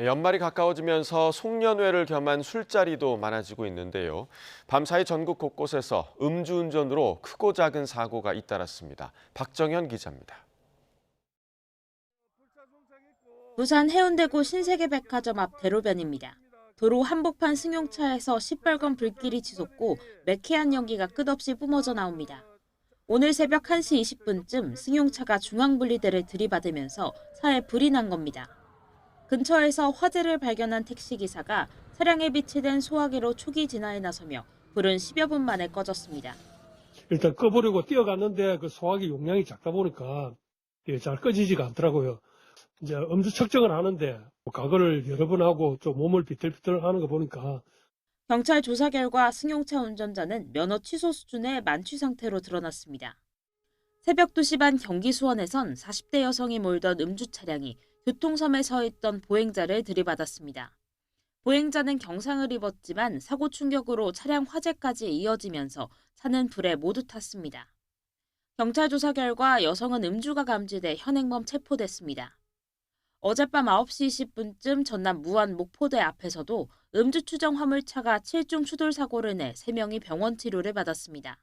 S1: 연말이 가까워지면서 송년회를 겸한 술자리도 많아지고 있는데요. 밤사이 전국 곳곳에서 음주운전으로 크고 작은 사고가 잇따랐습니다. 박정현 기자입니다.
S7: 부산 해운대구 신세계백화점 앞 대로변입니다. 도로 한복판 승용차에서 시뻘건 불길이 치솟고 매캐한 연기가 끝없이 뿜어져 나옵니다. 오늘 새벽 1시 20분쯤 승용차가 중앙분리대를 들이받으면서 차에 불이 난 겁니다. 근처에서 화재를 발견한 택시기사가 차량에 비치된 소화기로 초기 진화에 나서며 불은 10여 분 만에 꺼졌습니다.
S8: 일단 꺼보려고 뛰어갔는데 그 소화기 용량이 작다 보니까 잘 꺼지지가 않더라고요. 이제 음주 측정을 하는데 과거를 여러 번 하고 좀 몸을 비틀비틀 하는 거 보니까
S7: 경찰 조사 결과 승용차 운전자는 면허 취소 수준의 만취 상태로 드러났습니다. 새벽 2시 반 경기 수원에선 40대 여성이 몰던 음주 차량이 교통섬에 서 있던 보행자를 들이받았습니다. 보행자는 경상을 입었지만 사고 충격으로 차량 화재까지 이어지면서 차는 불에 모두 탔습니다. 경찰 조사 결과 여성은 음주가 감지돼 현행범 체포됐습니다. 어젯밤 9시 20분쯤 전남 무안 목포대 앞에서도 음주 추정 화물차가 7중 추돌 사고를 내 3명이 병원 치료를 받았습니다.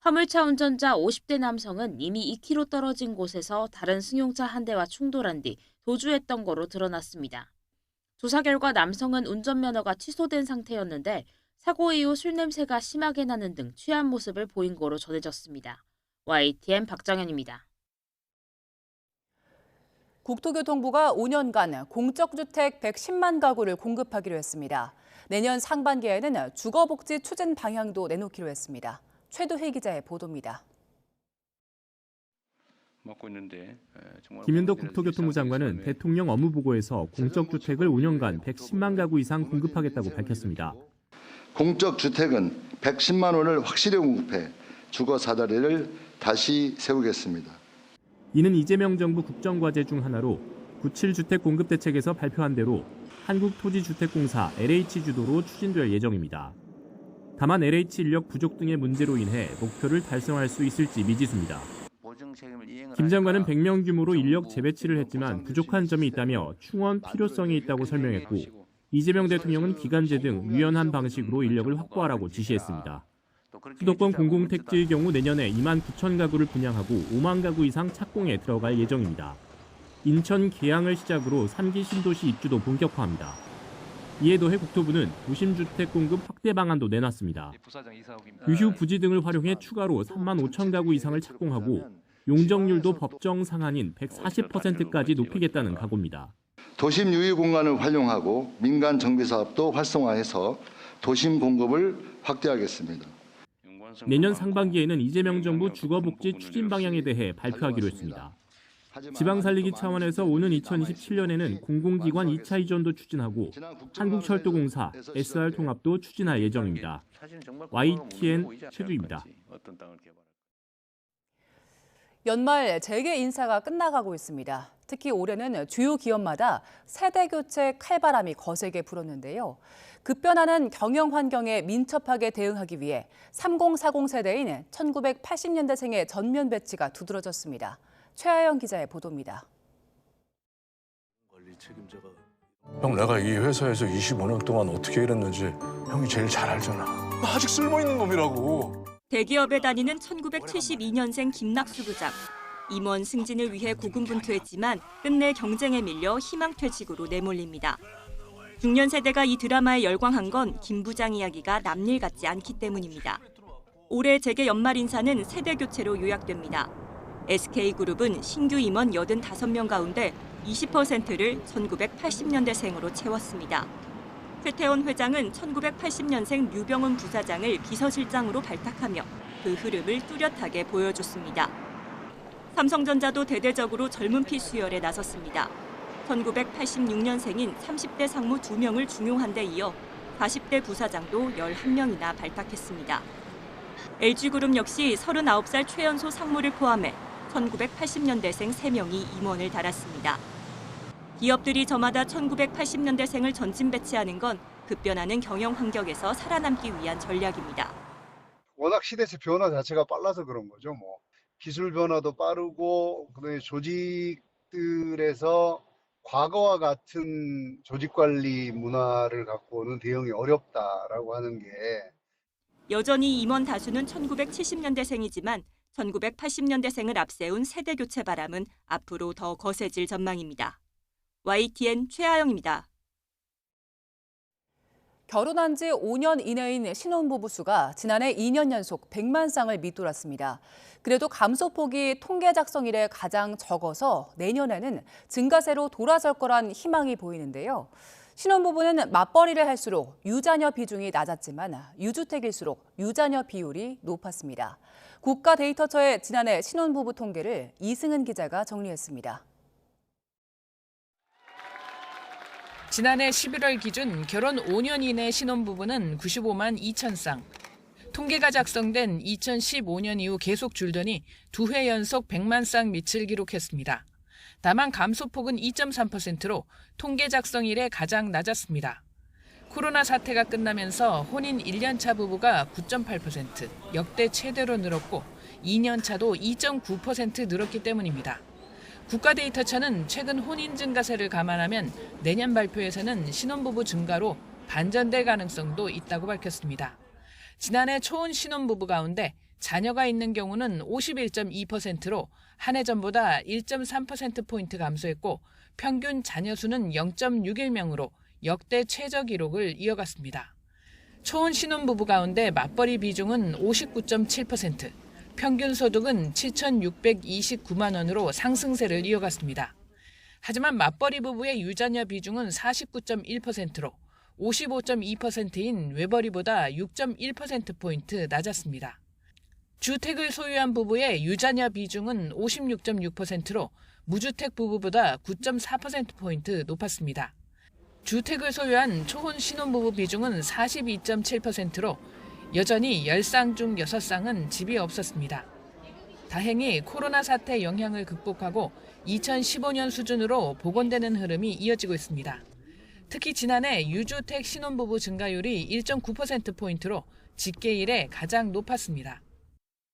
S7: 화물차 운전자 50대 남성은 이미 2km 떨어진 곳에서 다른 승용차 한 대와 충돌한 뒤 도주했던 거로 드러났습니다. 조사 결과 남성은 운전면허가 취소된 상태였는데 사고 이후 술 냄새가 심하게 나는 등 취한 모습을 보인 거로 전해졌습니다. YTN 박정현입니다.
S2: 국토교통부가 5년간 공적주택 110만 가구를 공급하기로 했습니다. 내년 상반기에는 주거복지 추진 방향도 내놓기로 했습니다. 최도희 기자의 보도입니다.
S10: 김윤덕 국토교통부 장관은 대통령 업무보고에서 공적주택을 5년간 110만 가구 이상 공급하겠다고 밝혔습니다.
S26: 공적주택은 110만 원을 확실히 공급해 주거 사다리를 다시 세우겠습니다.
S10: 이는 이재명 정부 국정과제 중 하나로 97주택 공급대책에서 발표한 대로 한국토지주택공사 LH 주도로 추진될 예정입니다. 다만 LH 인력 부족 등의 문제로 인해 목표를 달성할 수 있을지 미지수입니다. 김 장관은 100명 규모로 인력 재배치를 했지만 부족한 점이 있다며 충원 필요성이 있다고 설명했고 이재명 대통령은 기간제 등 유연한 방식으로 인력을 확보하라고 지시했습니다. 수도권 공공택지의 경우 내년에 2만 9천 가구를 분양하고 5만 가구 이상 착공에 들어갈 예정입니다. 인천 계양을 시작으로 3기 신도시 입주도 본격화합니다. 이에 더해 국토부는 도심주택 공급 확대 방안도 내놨습니다. 유휴 부지 등을 활용해 추가로 3만 5천 가구 이상을 착공하고 용적률도 법정 상한인 140%까지 높이겠다는 각오입니다.
S26: 도심 유휴 공간을 활용하고 민간 정비 사업도 활성화해서 도심 공급을 확대하겠습니다.
S10: 내년 상반기에는 이재명 정부 주거복지 추진 방향에 대해 발표하기로 했습니다. 지방 살리기 차원에서 오는 2027년에는 공공기관 2차 이전도 추진하고 한국철도공사, SR통합도 추진할 예정입니다. YTN 최두입니다.
S2: 연말 재계 인사가 끝나가고 있습니다. 특히 올해는 주요 기업마다 세대 교체 칼바람이 거세게 불었는데요. 급변하는 경영 환경에 민첩하게 대응하기 위해 3040 세대인 1980년대생의 전면 배치가 두드러졌습니다. 최하영 기자의 보도입니다.
S9: 형, 내가 이 회사에서 25년 동안 어떻게 일했는지 형이 제일 잘 알잖아. 나 아직 쓸모있는 놈이라고.
S11: 대기업에 다니는 1972년생 김낙수 부장. 임원 승진을 위해 고군분투했지만 끝내 경쟁에 밀려 희망퇴직으로 내몰립니다. 중년 세대가 이 드라마에 열광한 건 김 부장 이야기가 남일 같지 않기 때문입니다. 올해 재계 연말 인사는 세대 교체로 요약됩니다. SK그룹은 신규 임원 85명 가운데 20%를 1980년대생으로 채웠습니다. 최태원 회장은 1980년생 류병훈 부사장을 비서실장으로 발탁하며 그 흐름을 뚜렷하게 보여줬습니다. 삼성전자도 대대적으로 젊은 피 수혈에 나섰습니다. 1986년생인 30대 상무 2명을 중용한 데 이어 40대 부사장도 11명이나 발탁했습니다. LG그룹 역시 39살 최연소 상무를 포함해 1980년대생 3명이 임원을 달았습니다. 기업들이 저마다 1980년대생을 전진 배치하는 건 급변하는 경영 환경에서 살아남기 위한 전략입니다.
S12: 워낙 시대의 변화 자체가 빨라서 그런 거죠. 기술 변화도 빠르고 그다음에 조직들에서 과거와 같은 조직 관리 문화를 갖고 오는 대응이 어렵다라고 하는 게
S11: 여전히 임원 다수는 1970년대생이지만 1980년대생을 앞세운 세대 교체 바람은 앞으로 더 거세질 전망입니다. YTN 최하영입니다.
S2: 결혼한 지 5년 이내인 신혼부부 수가 지난해 2년 연속 100만 쌍을 밑돌았습니다. 그래도 감소폭이 통계 작성 이래 가장 적어서 내년에는 증가세로 돌아설 거란 희망이 보이는데요. 신혼부부는 맞벌이를 할수록 유자녀 비중이 낮았지만 유주택일수록 유자녀 비율이 높았습니다. 국가데이터처의 지난해 신혼부부 통계를 이승은 기자가 정리했습니다.
S13: 지난해 11월 기준 결혼 5년 이내 신혼부부는 95만 2천 쌍. 통계가 작성된 2015년 이후 계속 줄더니 2회 연속 100만 쌍 밑을 기록했습니다. 다만 감소폭은 2.3%로 통계 작성 이래 가장 낮았습니다. 코로나 사태가 끝나면서 혼인 1년차 부부가 9.8%, 역대 최대로 늘었고 2년차도 2.9% 늘었기 때문입니다. 국가데이터처는 최근 혼인 증가세를 감안하면 내년 발표에서는 신혼부부 증가로 반전될 가능성도 있다고 밝혔습니다. 지난해 초혼 신혼부부 가운데 자녀가 있는 경우는 51.2%로 한 해 전보다 1.3%포인트 감소했고 평균 자녀 수는 0.61명으로 역대 최저 기록을 이어갔습니다. 초혼 신혼부부 가운데 맞벌이 비중은 59.7%, 평균 소득은 7,629만 원으로 상승세를 이어갔습니다. 하지만 맞벌이 부부의 유자녀 비중은 49.1%로 55.2%인 외벌이보다 6.1%포인트 낮았습니다. 주택을 소유한 부부의 유자녀 비중은 56.6%로 무주택 부부보다 9.4%포인트 높았습니다. 주택을 소유한 초혼 신혼부부 비중은 42.7%로 여전히 10쌍 중 6쌍은 집이 없었습니다. 다행히 코로나 사태 영향을 극복하고 2015년 수준으로 복원되는 흐름이 이어지고 있습니다. 특히 지난해 유주택 신혼부부 증가율이 1.9%포인트로 집계 이래 가장 높았습니다.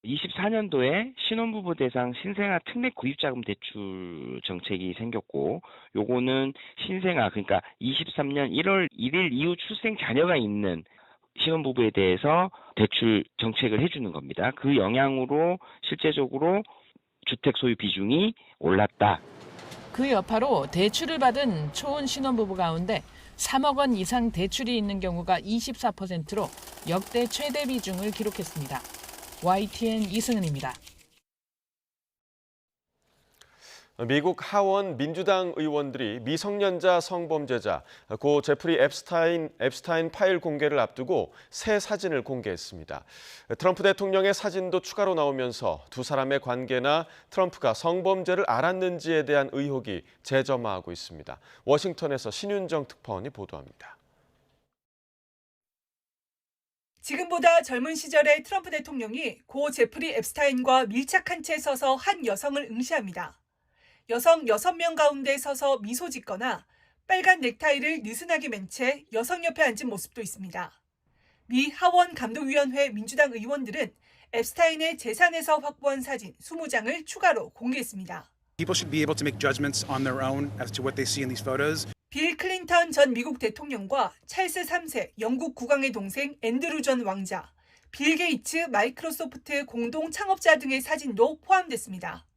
S16: 24년도에 신혼부부 대상 신생아 특례 구입자금 대출 정책이 생겼고 요거는 신생아 그러니까 23년 1월 1일 이후 출생 자녀가 있는 신혼부부에 대해서 대출 정책을 해주는 겁니다. 그 영향으로 실제적으로 주택 소유 비중이 올랐다.
S13: 그 여파로 대출을 받은 초혼 신혼부부 가운데 3억 원 이상 대출이 있는 경우가 24%로 역대 최대 비중을 기록했습니다. YTN 이승은입니다.
S1: 미국 하원 민주당 의원들이 미성년자 성범죄자 고 제프리 앱스타인 파일 공개를 앞두고 새 사진을 공개했습니다. 트럼프 대통령의 사진도 추가로 나오면서 두 사람의 관계나 트럼프가 성범죄를 알았는지에 대한 의혹이 재점화하고 있습니다. 워싱턴에서 신윤정 특파원이 보도합니다.
S14: 지금보다 젊은 시절의 트럼프 대통령이 고 제프리 앱스타인과 밀착한 채 서서 한 여성을 응시합니다. 여성 6명 가운데 서서 미소 짓거나 빨간 넥타이를 느슨하게 맨 채 여성 옆에 앉은 모습도 있습니다. 미 하원 감독위원회 민주당 의원들은 앱스타인의 재산에서 확보한 사진 20장을 추가로 공개했습니다.
S15: People should be able to make judgments on their own as to what they see in these photos.
S14: 빌 클린턴 전 미국 대통령과 찰스 3세 영국 국왕의 동생 앤드루 전 왕자, 빌 게이츠 마이크로소프트 공동 창업자 등의 사진도 포함됐습니다.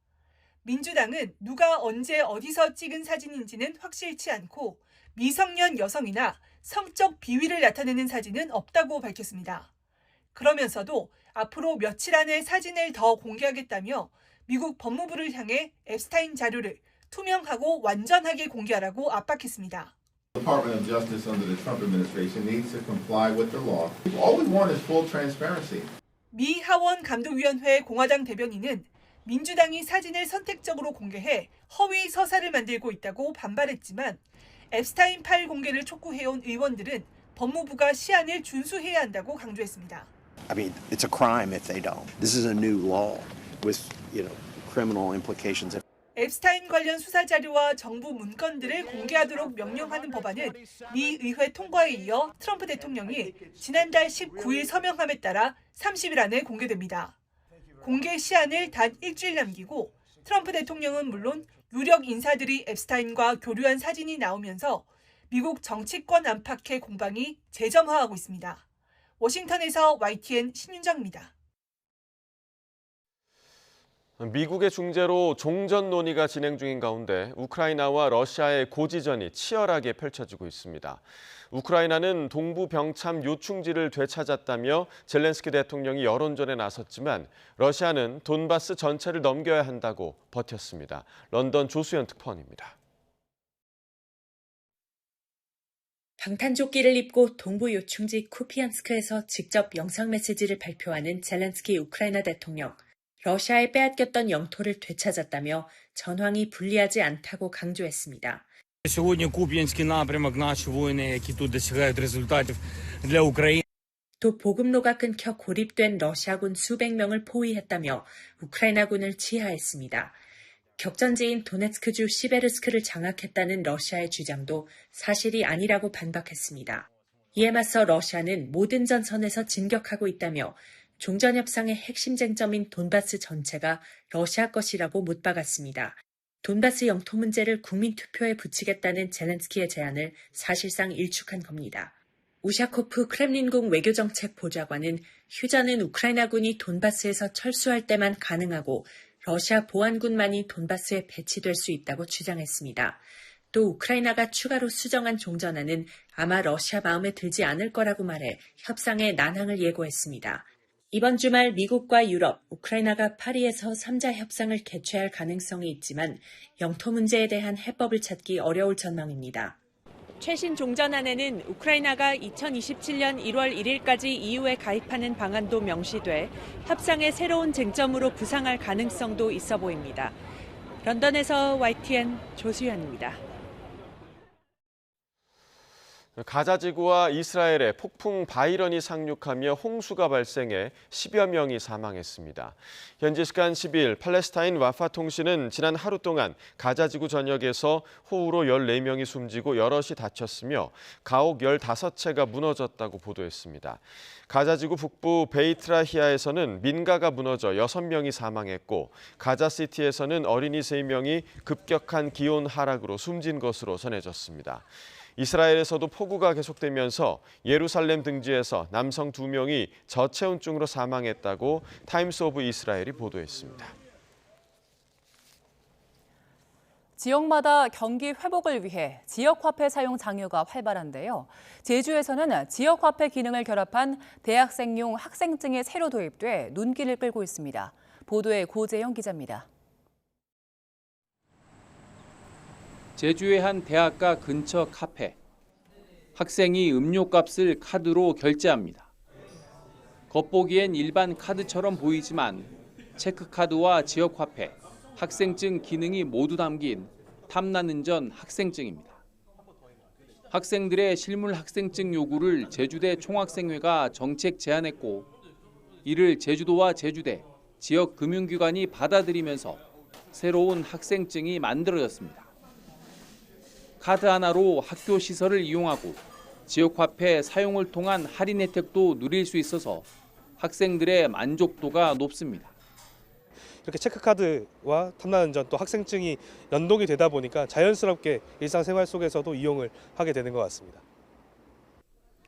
S14: 민주당은 누가 언제 어디서 찍은 사진인지는 확실치 않고 미성년 여성이나 성적 비위를 나타내는 사진은 없다고 밝혔습니다. 그러면서도 앞으로 며칠 안에 사진을 더 공개하겠다며 미국 법무부를 향해 앱스타인 자료를 투명하고 완전하게 공개하라고 압박했습니다.
S17: Department of Justice under the Trump administration needs to comply with the law. All we want is full transparency.
S14: 미 하원 감독위원회 공화당 대변인은 민주당이 사진을 선택적으로 공개해 허위 서사를 만들고 있다고 반발했지만 앱스타인 파일 공개를 촉구해온 의원들은 법무부가 시한을 준수해야 한다고 강조했습니다.
S18: I mean, it's a crime if they don't. This is a new law with, criminal implications.
S14: 앱스타인 관련 수사 자료와 정부 문건들을 공개하도록 명령하는 법안은 미 의회 통과에 이어 트럼프 대통령이 지난달 19일 서명함에 따라 30일 안에 공개됩니다. 공개 시한을 단 일주일 남기고 트럼프 대통령은 물론 유력 인사들이 앱스타인과 교류한 사진이 나오면서 미국 정치권 안팎의 공방이 재점화하고 있습니다. 워싱턴에서 YTN 신윤정입니다.
S1: 미국의 중재로 종전 논의가 진행 중인 가운데 우크라이나와 러시아의 고지전이 치열하게 펼쳐지고 있습니다. 우크라이나는 동부 병참 요충지를 되찾았다며 젤렌스키 대통령이 여론전에 나섰지만 러시아는 돈바스 전체를 넘겨야 한다고 버텼습니다. 런던 조수연 특파원입니다.
S19: 방탄조끼를 입고 동부 요충지 쿠피안스크에서 직접 영상 메시지를 발표하는 젤렌스키 우크라이나 대통령. 러시아에 빼앗겼던 영토를 되찾았다며 전황이 불리하지 않다고 강조했습니다. 또 보급로가 끊겨 고립된 러시아군 수백 명을 포위했다며 우크라이나군을 치하했습니다. 격전지인 도네츠크주 시베르스크를 장악했다는 러시아의 주장도 사실이 아니라고 반박했습니다. 이에 맞서 러시아는 모든 전선에서 진격하고 있다며 종전협상의 핵심 쟁점인 돈바스 전체가 러시아 것이라고 못 박았습니다. 돈바스 영토 문제를 국민투표에 붙이겠다는 젤렌스키의 제안을 사실상 일축한 겁니다. 우샤코프 크렘린궁 외교정책 보좌관은 휴전은 우크라이나군이 돈바스에서 철수할 때만 가능하고 러시아 보안군만이 돈바스에 배치될 수 있다고 주장했습니다. 또 우크라이나가 추가로 수정한 종전안은 아마 러시아 마음에 들지 않을 거라고 말해 협상의 난항을 예고했습니다. 이번 주말 미국과 유럽, 우크라이나가 파리에서 3자 협상을 개최할 가능성이 있지만 영토 문제에 대한 해법을 찾기 어려울 전망입니다. 최신 종전안에는 우크라이나가 2027년 1월 1일까지 EU에 가입하는 방안도 명시돼 협상의 새로운 쟁점으로 부상할 가능성도 있어 보입니다. 런던에서 YTN 조수연입니다.
S1: 가자 지구와 이스라엘에 폭풍 바이런이 상륙하며 홍수가 발생해 10여 명이 사망했습니다. 현지 시간 10일 팔레스타인 와파 통신은 지난 하루 동안 가자 지구 전역에서 호우로 14명이 숨지고 여럿이 다쳤으며 가옥 15채가 무너졌다고 보도했습니다. 가자 지구 북부 베이트라히아에서는 민가가 무너져 6명이 사망했고 가자시티에서는 어린이 3명이 급격한 기온 하락으로 숨진 것으로 전해졌습니다. 이스라엘에서도 폭우가 계속되면서 예루살렘 등지에서 남성 2명이 저체온증으로 사망했다고 타임스 오브 이스라엘이 보도했습니다.
S2: 지역마다 경기 회복을 위해 지역화폐 사용 장려가 활발한데요. 제주에서는 지역화폐 기능을 결합한 대학생용 학생증이 새로 도입돼 눈길을 끌고 있습니다. 보도에 고재영 기자입니다.
S5: 제주의 한 대학가 근처 카페. 학생이 음료값을 카드로 결제합니다. 겉보기엔 일반 카드처럼 보이지만 체크카드와 지역화폐, 학생증 기능이 모두 담긴 탐나는 전 학생증입니다. 학생들의 실물 학생증 요구를 제주대 총학생회가 정책 제안했고 이를 제주도와 제주대, 지역 금융기관이 받아들이면서 새로운 학생증이 만들어졌습니다. 카드 하나로 학교 시설을 이용하고 지역화폐 사용을 통한 할인 혜택도 누릴 수 있어서 학생들의 만족도가 높습니다.
S20: 이렇게 체크카드와 탐나는 전 또 학생증이 연동이 되다 보니까 자연스럽게 일상생활 속에서도 이용을 하게 되는 것 같습니다.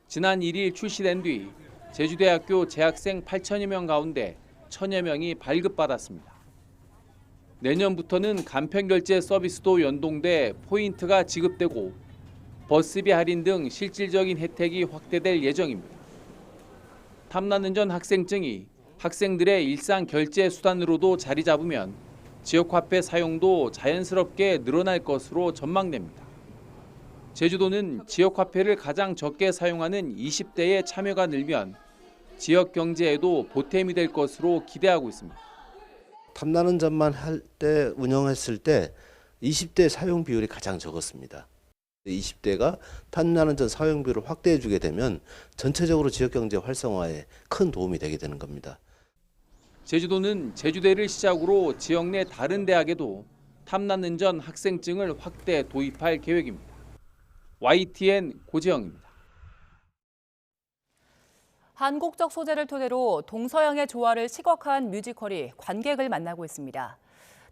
S5: 지난 1일 출시된 뒤 제주대학교 재학생 8천여 명 가운데 1,000여 명이 발급받았습니다. 내년부터는 간편결제 서비스도 연동돼 포인트가 지급되고 버스비 할인 등 실질적인 혜택이 확대될 예정입니다. 탐나는 전 학생증이 학생들의 일상 결제 수단으로도 자리 잡으면 지역화폐 사용도 자연스럽게 늘어날 것으로 전망됩니다. 제주도는 지역화폐를 가장 적게 사용하는 20대의 참여가 늘면 지역 경제에도 보탬이 될 것으로 기대하고 있습니다.
S21: 탐나는 전만 운영했을 때 20대 사용 비율이 가장 적었습니다. 20대가 탐나는 전 사용 비율을 확대해 주게 되면 전체적으로 지역 경제 활성화에 큰 도움이 되게 되는 겁니다.
S5: 제주도는 제주대를 시작으로 지역 내 다른 대학에도 탐나는 전 학생증을 확대 도입할 계획입니다. YTN 고지영입니다.
S2: 한국적 소재를 토대로 동서양의 조화를 시각화한 뮤지컬이 관객을 만나고 있습니다.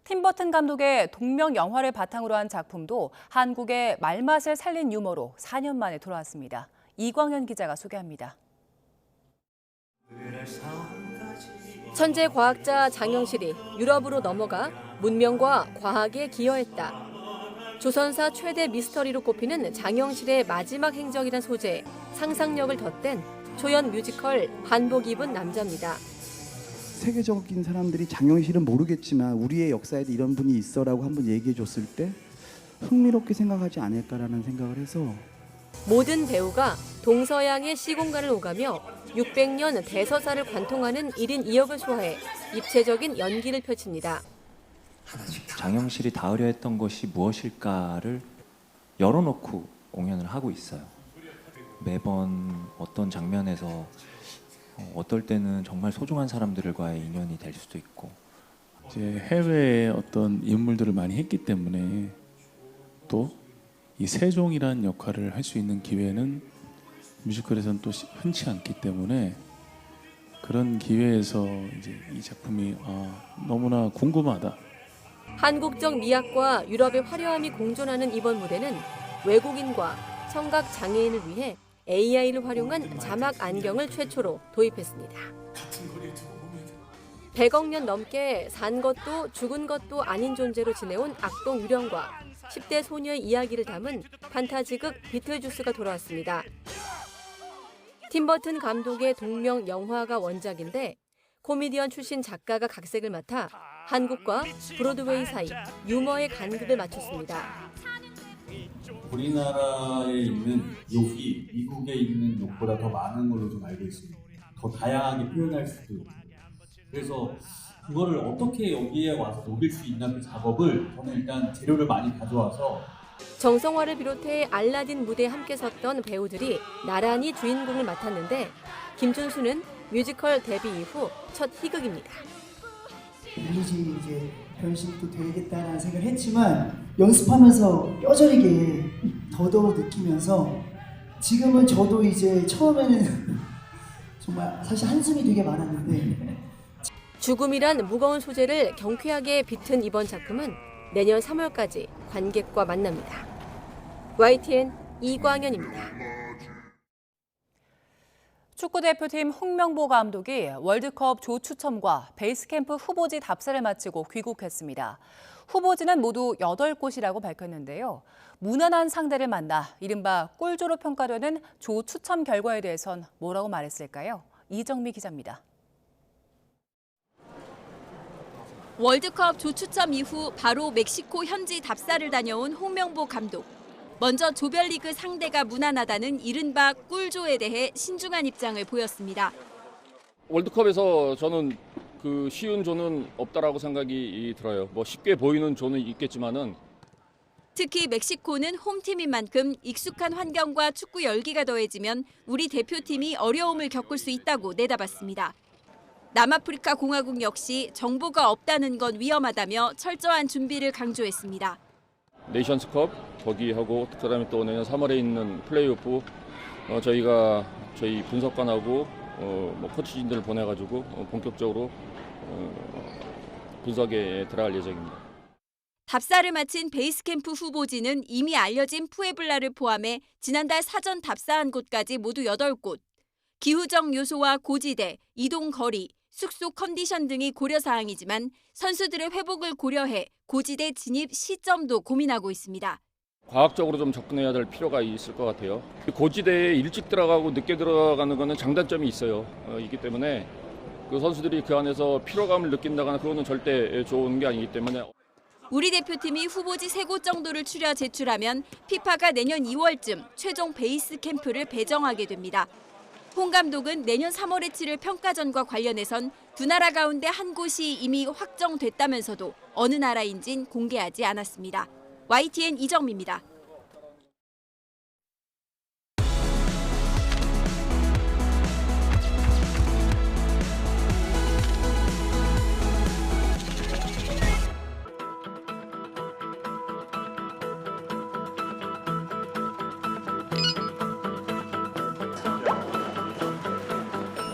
S2: 팀 버튼 감독의 동명 영화를 바탕으로 한 작품도 한국의 말맛을 살린 유머로 4년 만에 돌아왔습니다. 이광현 기자가 소개합니다.
S22: 천재 과학자 장영실이 유럽으로 넘어가 문명과 과학에 기여했다. 조선사 최대 미스터리로 꼽히는 장영실의 마지막 행적이란 소재에 상상력을 덧댄 초연 뮤지컬 한복 입은 남자입니다.
S23: 세계적인 사람들이 장영실은 모르겠지만 우리의 역사에도 이런 분이 있어라고 한번 얘기해 줬을 때 흥미롭게 생각하지 않을까라는 생각을 해서
S22: 모든 배우가 동서양의 시공간을 오가며 600년 대서사를 관통하는 1인 2역을 소화해 입체적인 연기를 펼칩니다.
S24: 장영실이 닿으려 했던 것이 무엇일까를 열어놓고 공연을 하고 있어요. 매번 어떤 장면에서 어떨 때는 정말 소중한 사람들과의 인연이 될 수도 있고
S27: 이제 해외에 어떤 인물들을 많이 했기 때문에 또 이 세종이라는 역할을 할 수 있는 기회는 뮤지컬에서는 또 흔치 않기 때문에 그런 기회에서 이제 이 작품이 너무나 궁금하다.
S22: 한국적 미학과 유럽의 화려함이 공존하는 이번 무대는 외국인과 청각 장애인을 위해 AI를 활용한 자막 안경을 최초로 도입했습니다. 100억 년 넘게 산 것도 죽은 것도 아닌 존재로 지내온 악동 유령과 10대 소녀의 이야기를 담은 판타지극 비틀주스가 돌아왔습니다. 팀 버튼 감독의 동명 영화가 원작인데 코미디언 출신 작가가 각색을 맡아 한국과 브로드웨이 사이 유머의 간극을 맞췄습니다.
S28: 우리나라에 있는 욕이 미국에 있는 욕보다 더 많은 걸로 좀 알고 있습니다. 더 다양하게 표현할 수도 있고. 그래서 그거를 어떻게 여기에 와서 녹일 수 있나 그 작업을 저는 일단 재료를 많이 가져와서
S22: 정성화를 비롯해 알라딘 무대에 함께 섰던 배우들이 나란히 주인공을 맡았는데 김준수는 뮤지컬 데뷔 이후 첫 희극입니다.
S29: 빌리지 이제 변신도 되겠다라는 생각을 했지만 연습하면서 뼈저리게 더더욱 느끼면서 지금은 저도 이제 처음에는 정말 사실 한숨이 되게 많았는데
S22: 죽음이란 무거운 소재를 경쾌하게 비튼 이번 작품은 내년 3월까지 관객과 만납니다. YTN 이광현입니다.
S2: 축구대표팀 홍명보 감독이 월드컵 조 추첨과 베이스캠프 후보지 답사를 마치고 귀국했습니다. 후보지는 모두 8곳이라고 밝혔는데요. 무난한 상대를 만나 이른바 꿀조로 평가되는 조 추첨 결과에 대해선 뭐라고 말했을까요? 이정미 기자입니다.
S11: 월드컵 조추첨 이후 바로 멕시코 현지 답사를 다녀온 홍명보 감독. 먼저 조별리그 상대가 무난하다는 이른바 꿀조에 대해 신중한 입장을 보였습니다.
S3: 월드컵에서 저는 그 쉬운 조는 없다라고 생각이 들어요. 뭐 쉽게 보이는 조는 있겠지만은
S11: 특히 멕시코는 홈팀인 만큼 익숙한 환경과 축구 열기가 더해지면 우리 대표팀이 어려움을 겪을 수 있다고 내다봤습니다. 남아프리카 공화국 역시 정보가 없다는 건 위험하다며 철저한 준비를 강조했습니다.
S3: 네이션스컵 거기하고 그다음에 또 내년 3월에 있는 플레이오프 저희 분석관하고 뭐 코치진들을 보내가지고 본격적으로 분석에 들어갈 예정입니다.
S11: 답사를 마친 베이스캠프 후보지는 이미 알려진 푸에블라를 포함해 지난달 사전 답사한 곳까지 모두 8곳. 기후적 요소와 고지대, 이동 거리, 숙소 컨디션 등이 고려사항이지만 선수들의 회복을 고려해 고지대 진입 시점도 고민하고 있습니다.
S3: 과학적으로 좀 접근해야 될 필요가 있을 것 같아요. 고지대에 일찍 들어가고 늦게 들어가는 것은 장단점이 있어요. 이기 때문에 그 선수들이 그 안에서 피로감을 느낀다거나 그거는 절대 좋은 게 아니기 때문에
S11: 우리 대표팀이 후보지 3곳 정도를 추려 제출하면 피파가 내년 2월쯤 최종 베이스 캠프를 배정하게 됩니다. 홍 감독은 내년 3월에 치를 평가전과 관련해선 두 나라 가운데 한 곳이 이미 확정됐다면서도 어느 나라인진 공개하지 않았습니다. YTN 이정미입니다.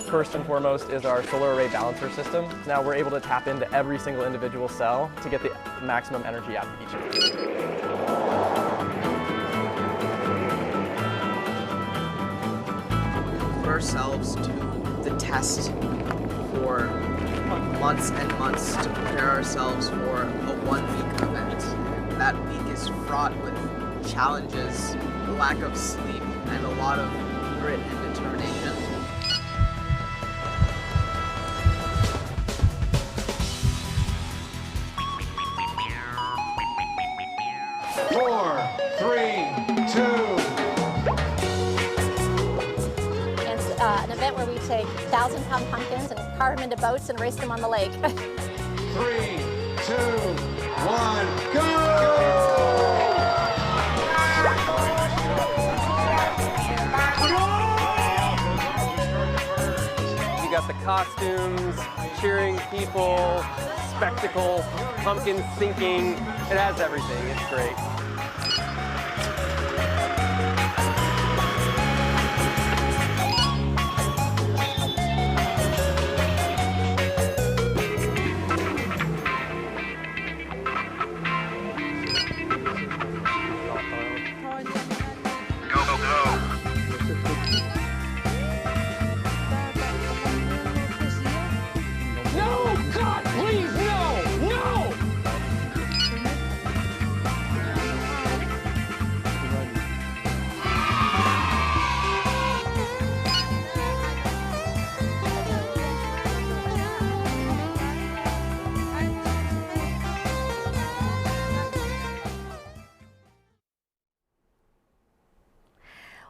S4: First and foremost is our solar array balancer system. Now we're able to tap into every single individual cell to get the maximum energy out of each.
S6: We put ourselves to the test for months and months to prepare ourselves for a one-week event. That week is fraught with challenges, a lack of sleep, and a lot of grit and determination.
S7: 4, 3, 2.
S8: It's an event where we take 1,000-pound pumpkins and carve them into boats and race them on the lake.
S7: 3, 2, 1, go!
S4: You got the costumes, cheering people, spectacle, pumpkins sinking. It has everything. It's great.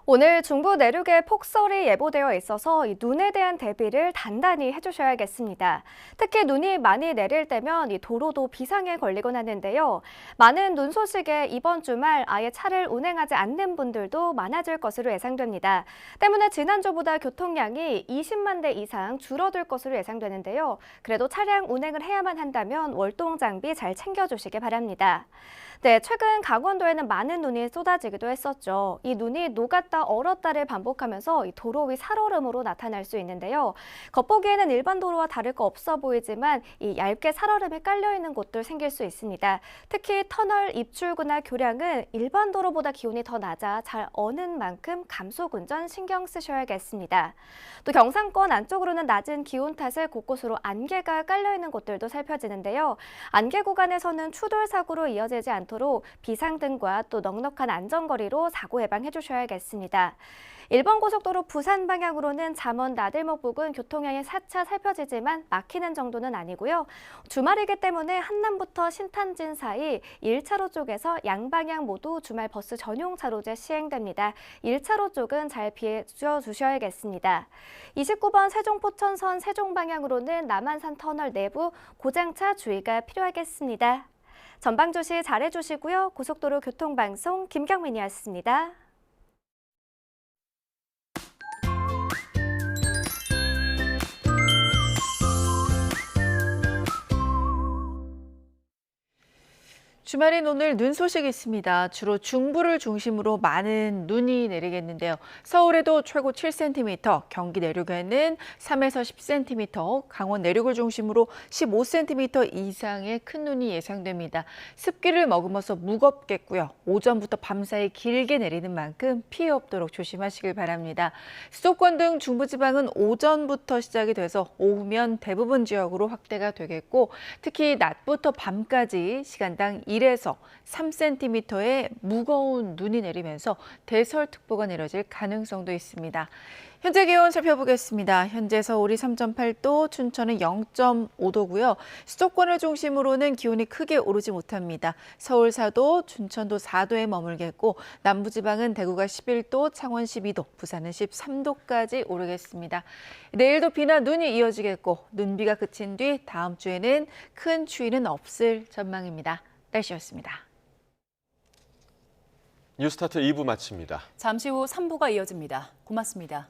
S9: 오늘 중부 내륙에 폭설이 예보되어 있어서 이 눈에 대한 대비를 단단히 해주셔야겠습니다. 특히 눈이 많이 내릴 때면 이 도로도 비상에 걸리곤 하는데요. 많은 눈 소식에 이번 주말 아예 차를 운행하지 않는 분들도 많아질 것으로 예상됩니다. 때문에 지난주보다 교통량이 20만 대 이상 줄어들 것으로 예상되는데요. 그래도 차량 운행을 해야만 한다면 월동 장비 잘 챙겨주시기 바랍니다. 네, 최근 강원도에는 많은 눈이 쏟아지기도 했었죠. 이 눈이 녹았다 얼었다를 반복하면서 이 도로 위 살얼음으로 나타날 수 있는데요. 겉보기에는 일반 도로와 다를 거 없어 보이지만 이 얇게 살얼음이 깔려 있는 곳도 생길 수 있습니다. 특히 터널 입출구나 교량은 일반 도로보다 기온이 더 낮아 잘 어는 만큼 감속 운전 신경 쓰셔야겠습니다. 또 경상권 안쪽으로는 낮은 기온 탓에 곳곳으로 안개가 깔려 있는 곳들도 살펴지는데요. 안개 구간에서는 추돌 사고로 이어지지 않도록 비상등과 또 넉넉한 안전거리로 사고 예방해 주셔야겠습니다. 있습니다. 1번 고속도로 부산 방향으로는 잠원 나들목 부근 교통량이 4차 살펴지지만 막히는 정도는 아니고요. 주말이기 때문에 한남부터 신탄진 사이 1차로 쪽에서 양방향 모두 주말 버스 전용 차로제 시행됩니다. 1차로 쪽은 잘 피해 주셔야겠습니다. 29번 세종포천선 세종 방향으로는 남한산 터널 내부 고장차 주의가 필요하겠습니다. 전방 주시 잘해주시고요. 고속도로 교통방송 김경민이었습니다.
S10: 주말인 오늘 눈 소식이 있습니다. 주로 중부를 중심으로 많은 눈이 내리겠는데요. 서울에도 최고 7cm, 경기 내륙에는 3에서 10cm, 강원 내륙을 중심으로 15cm 이상의 큰 눈이 예상됩니다. 습기를 머금어서 무겁겠고요. 오전부터 밤사이 길게 내리는 만큼 피해 없도록 조심하시길 바랍니다. 수도권 등 중부지방은 오전부터 시작이 돼서 오후면 대부분 지역으로 확대가 되겠고 특히 낮부터 밤까지 시간당 1에서 3cm의 무거운 눈이 내리면서 대설특보가 내려질 가능성도 있습니다. 현재 기온 살펴보겠습니다. 현재 서울이 3.8도, 춘천은 0.5도고요. 수도권을 중심으로는 기온이 크게 오르지 못합니다. 서울 4도, 춘천도 4도에 머물겠고 남부지방은 대구가 11도, 창원 12도, 부산은 13도까지 오르겠습니다. 내일도 비나 눈이 이어지겠고 눈비가 그친 뒤 다음 주에는 큰 추위는 없을 전망입니다. 날씨였습니다.
S1: 뉴스타트 2부 마칩니다.
S2: 잠시 후 3부가 이어집니다. 고맙습니다.